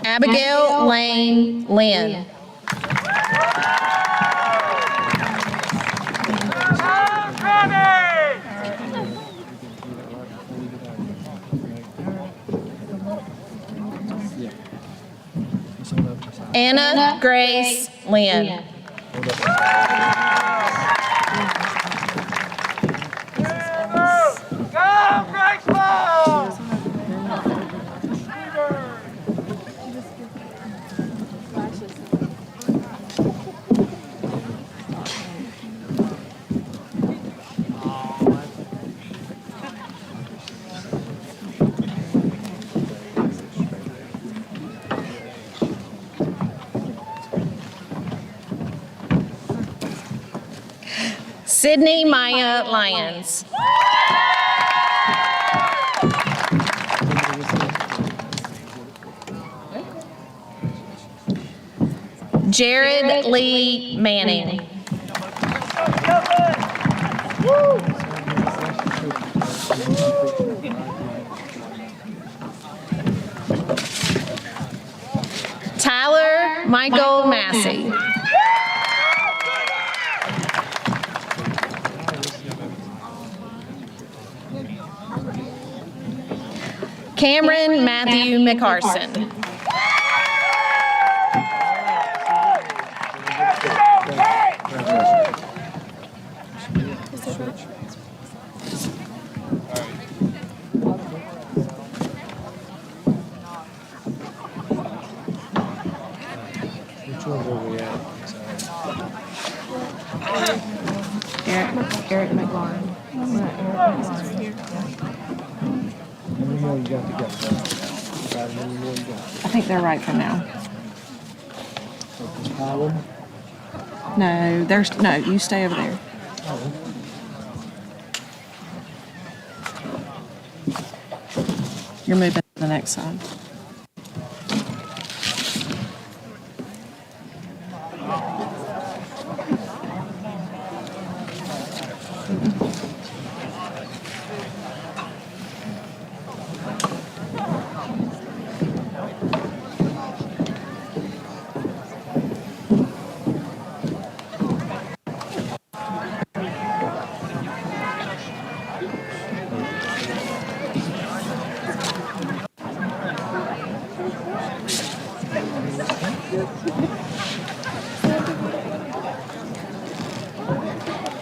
Abigail Lane Lynn. Anna Grace Lynn. Sydney Maya Lyons. Jared Lee Manning. Tyler Michael Massey. Cameron Matthew McCarson. Eric McLaurin. I think they're right for now. No, no, you stay over there. You're moving to the next side.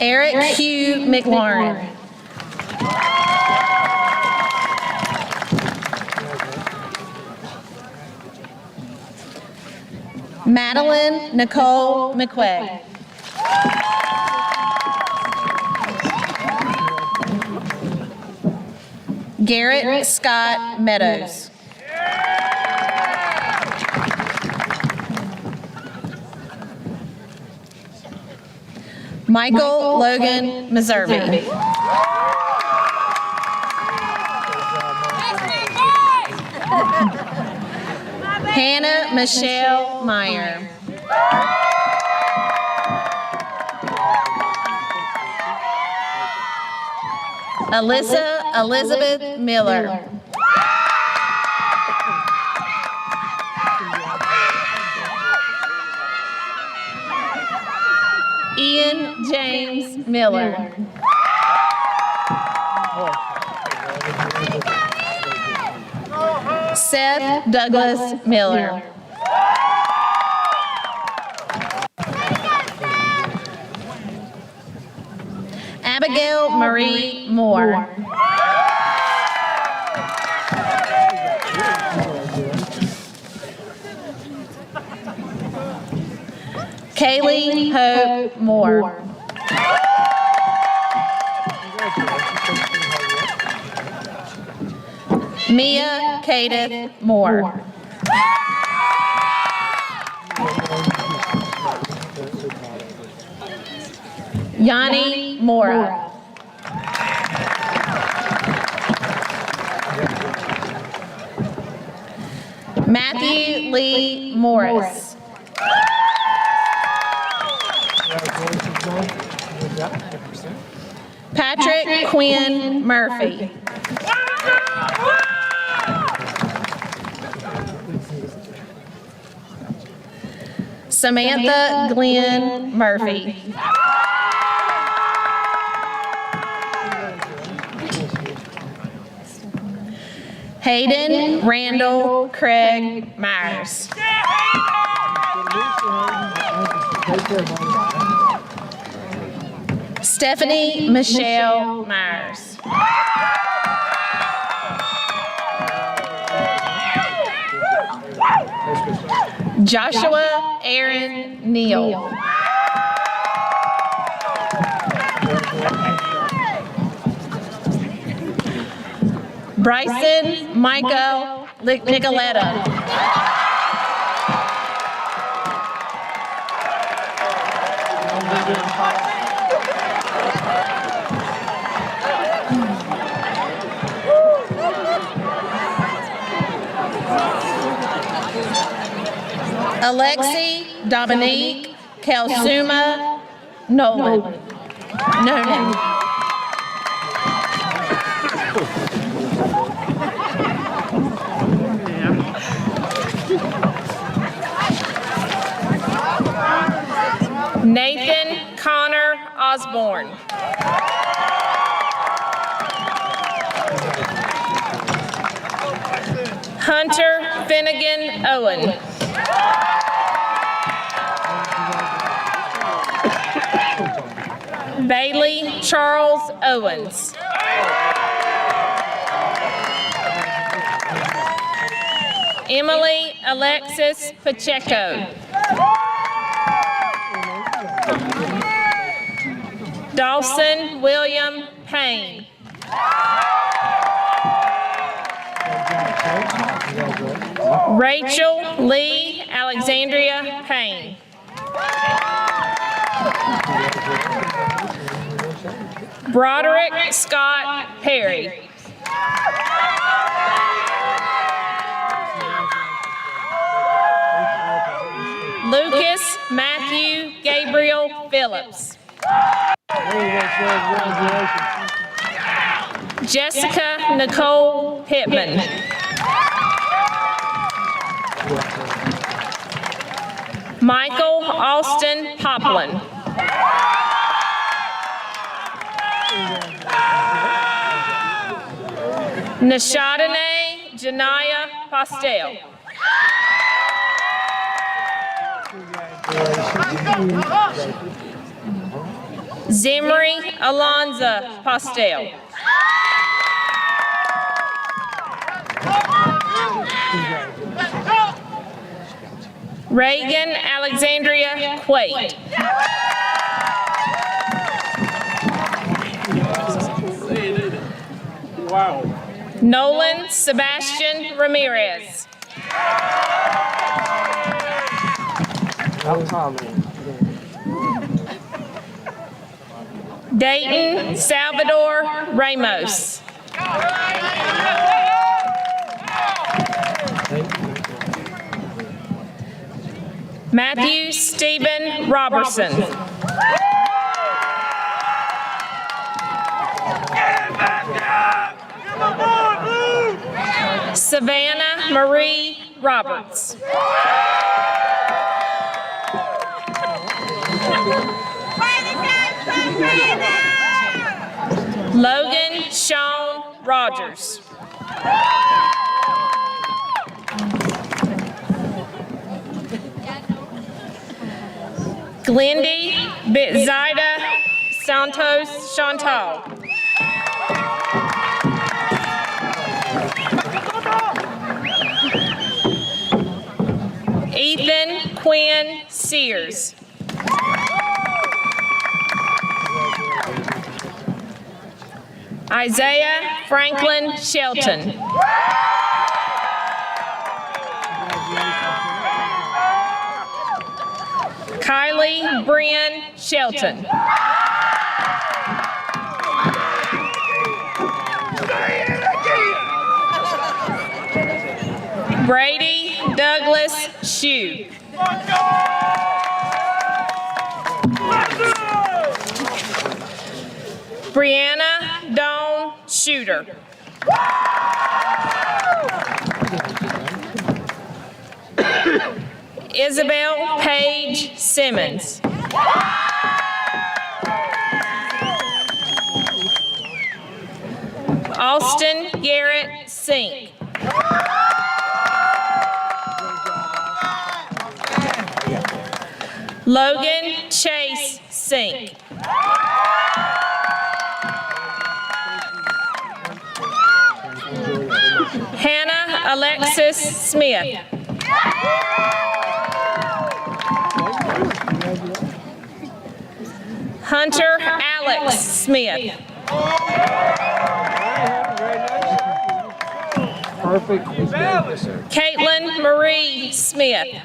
Eric Hugh McLaurin. Madeline Nicole McQuaig. Garrett Scott Meadows. Michael Logan Meservey. Hannah Michelle Meyer. Alyssa Elizabeth Miller. Ian James Miller. Seth Douglas Miller. Abigail Marie Moore. Kaylee Hope Moore. Mia Kadeth Moore. Yanni Mora. Matthew Lee Morris. Patrick Quinn Murphy. Samantha Glenn Murphy. Hayden Randall Craig Myers. Stephanie Michelle Myers. Joshua Aaron Neal. Bryson Michael Nicoletta. Alexi Dominique Kelsuma Nolan. Nathan Connor Osborne. Hunter Finnegan Owen. Bailey Charles Owens. Emily Alexis Pacheco. Dawson William Payne. Rachel Lee Alexandria Payne. Broderick Scott Perry. Lucas Matthew Gabriel Phillips. Jessica Nicole Pittman. Michael Austin Poplin. Nishadane Janaya Postel. Zimri Alonza Postel. Reagan Alexandria Quate. Wow. Nolan Sebastian Ramirez. Dayton Salvador Ramos. Matthew Stephen Robertson. Savannah Marie Roberts. Logan Sean Rogers. Glendy Bitzaida Santos Chantal. Ethan Quinn Sears. Isaiah Franklin Shelton. Kylie Bryn Shelton. Brady Douglas Shue. Brianna Dawn Shooter. Isabel Paige Simmons. Austin Garrett Sink. Logan Chase Sink. Hannah Alexis Smith. Hunter Alex Smith. Perfect. Caitlin Marie Smith.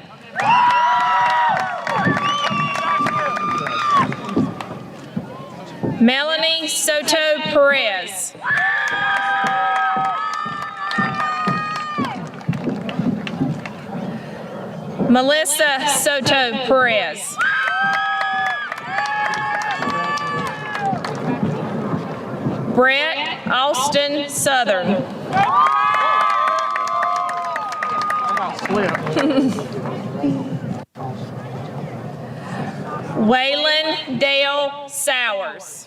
Melanie Soto Perez. Melissa Soto Perez. Brett Austin Southern. Waylon Dale Sowers.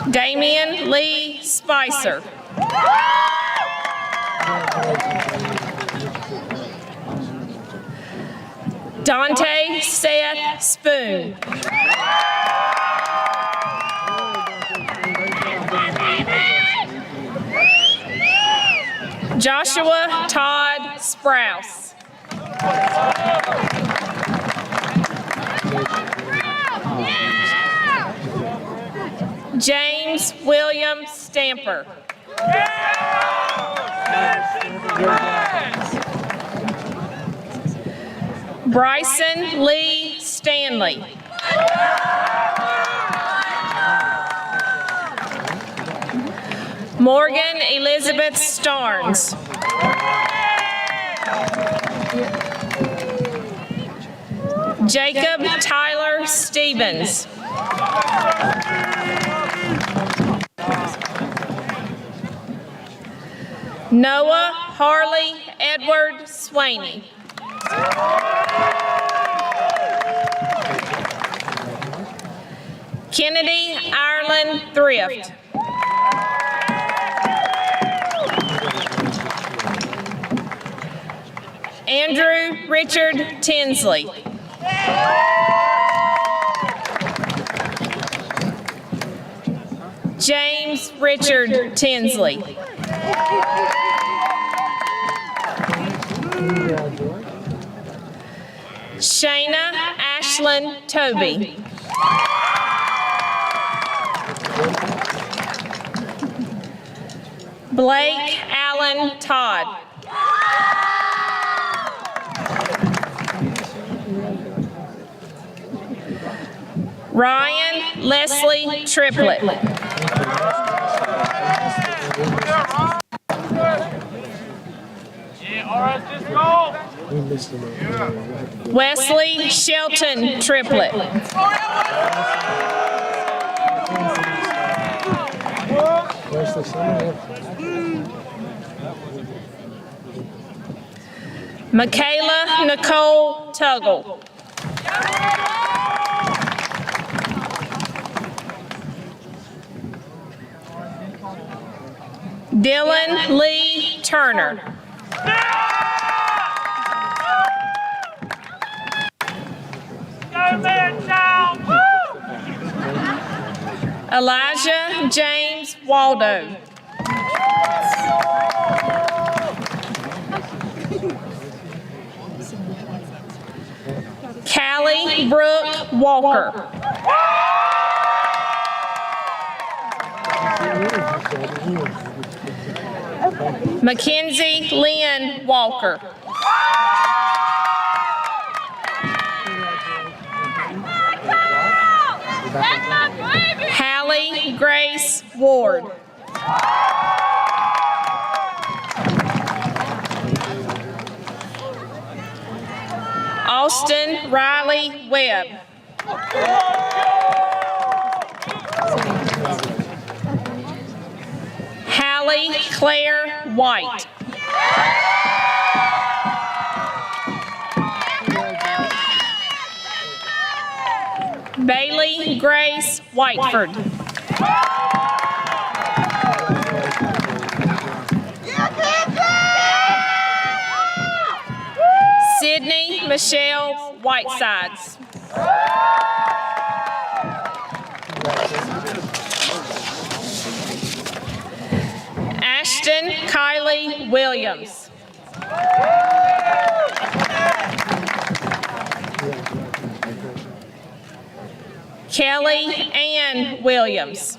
Damian Lee Spicer. Dante Seth Spoon. Joshua Todd Sprouse. James William Stamper. Bryson Lee Stanley. Morgan Elizabeth Starnes. Jacob Tyler Stevens. Noah Harley Edward Swaney. Kennedy Ireland Thrift. Andrew Richard Tinsley. James Richard Tinsley. Shayna Ashlyn Toby. Blake Allen Todd. Ryan Leslie Triplett. Wesley Shelton Triplett. Michaela Nicole Tuggle. Dylan Lee Turner. Elijah James Waldo. Callie Brooke Walker. Mackenzie Lynn Walker. Hallie Grace Ward. Austin Riley Webb. Hallie Claire White. Bailey Grace Whiteford. Michelle Whitesides. Ashton Kylie Williams. Kelly Ann Williams.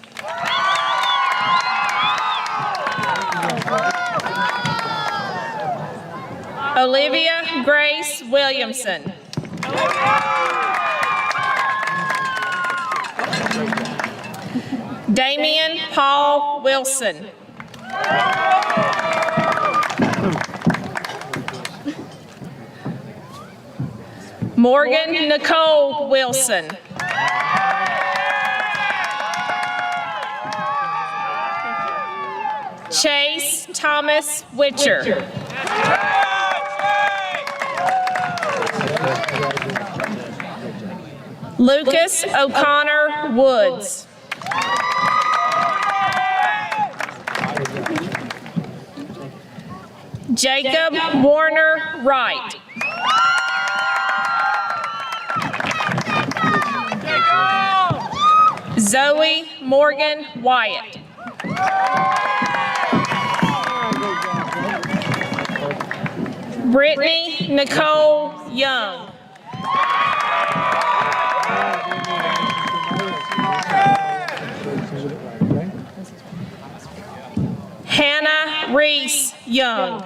Olivia Grace Williamson. Damian Paul Wilson. Morgan Nicole Wilson. Chase Thomas Witcher. Lucas O'Connor Woods. Jacob Warner Wright. Zoe Morgan Wyatt. Brittany Nicole Young. Hannah Reese Young.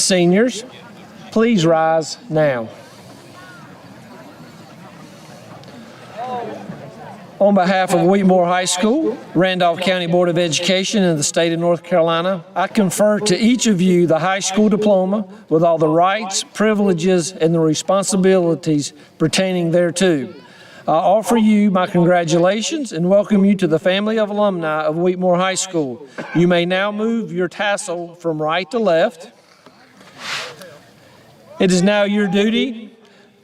Seniors, please rise now. On behalf of Wheatmore High School, Randolph County Board of Education, and the state of North Carolina, I confer to each of you the high school diploma with all the rights, privileges, and the responsibilities pertaining thereto. I offer you my congratulations and welcome you to the family of alumni of Wheatmore High School. You may now move your tassel from right to left. It is now your duty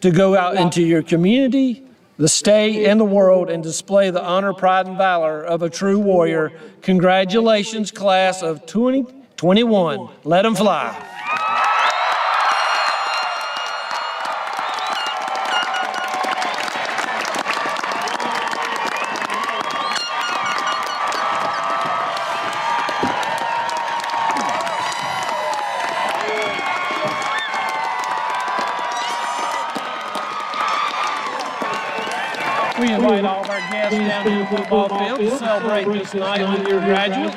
to go out into your community, the state, and the world and display the honor, pride, and valor of a true warrior. Congratulations, class of 2021. Let them fly. We invite all of our guests down to the football field to celebrate this night with your graduate.